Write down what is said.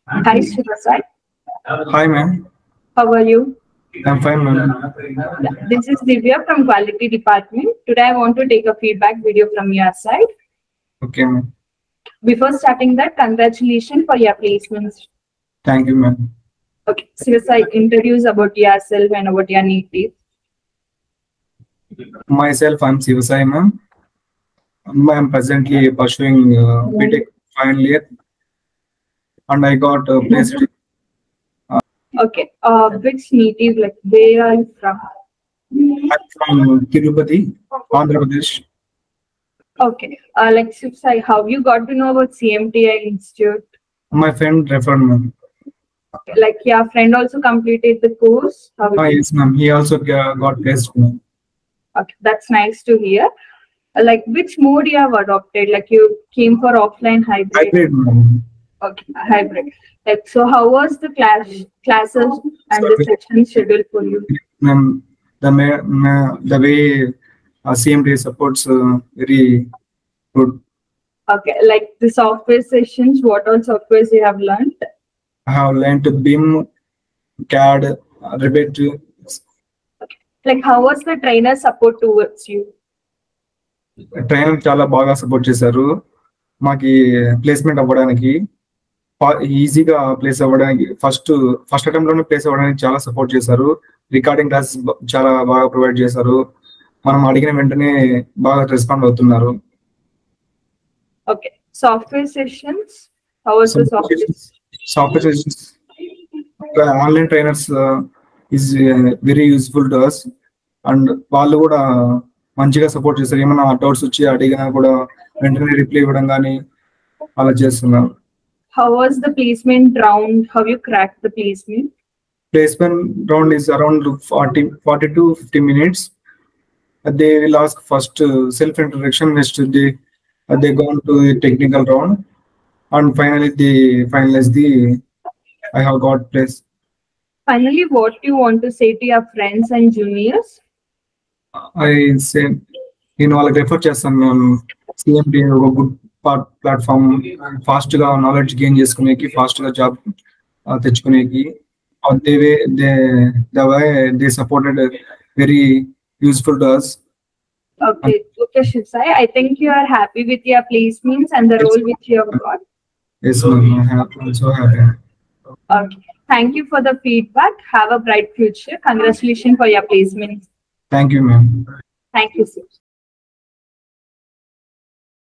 Hi, Shivasai. Hi, ma'am. How are you? I'm fine, ma'am. This is Divya from Quality Department. Today, I want to take a feedback video from your side. Okay, ma'am. Before starting that, congratulations for your placements. Thank you, ma'am. Okay, Shivasai, introduce about yourself and about your native. Myself, I'm Sivasai, ma'am. I'm presently pursuing BTech final year, and I got placed. Okay, which native, like where are you from? I'm from Tirupati, Andhra Pradesh. Okay, like Shivasai, how you got to know about CMTI Institute? My friend referred me. Okay, like your friend also completed the course? How it is? Yes, ma'am. He also got placed, ma'am. Okay, that's nice to hear. Like which mode you have adopted? Like you came for offline hybrid? Hybrid, ma'am. Okay, hybrid. Like so, how was the classes and the session scheduled for you? Ma'am, the way CMD supports very good. Okay, like the software sessions, what all softwares you have learned? I have learned BIM, CAD, Revit. Okay. Like how was the trainer support towards you? Trainer చాలా బాగా support చేశారు మాకి placement అవ్వడానికి ఈజీగా place అవ్వడానికి first attempt లోనే place అవ్వడానికి చాలా సపోర్ట్ చేశారు రికార్డింగ్ క్లాసెస్ చాలా బాగా ప్రొవైడ్ చేశారు మనం అడిగిన వెంటనే బాగా రెస్పాండ్ అవుతున్నారు okay software sessions how was the software sessions online trainers is very useful to us and వాళ్ళు కూడా మంచిగా సపోర్ట్ చేస్తారు ఏమైనా డౌట్స్ వచ్చి అడిగినా కూడా వెంటనే రిప్లై ఇవ్వడం కానీ అలా చేస్తున్నారు how was the placement round how you crack the placement round is around 40 to 50 minutes. They will ask first self introduction, next they go on to the technical round, and finally they finalize the I have got place. Finally, what do you want to say to your friends and juniors? I say నేను వాళ్ళకి refer చేస్తాను మేము CMD ఒక good platform fast గా knowledge gain చేసుకునేకి fast గా job తెచ్చుకునేకి the way they supported very useful to us. Okay, Shivasai, I think you are happy with your placements and the role which you have got. Yes, ma'am. I'm so happy. Okay, thank you for the feedback. Have a bright future. Congratulations for your placements. Thank you, ma'am. Thank you, sir.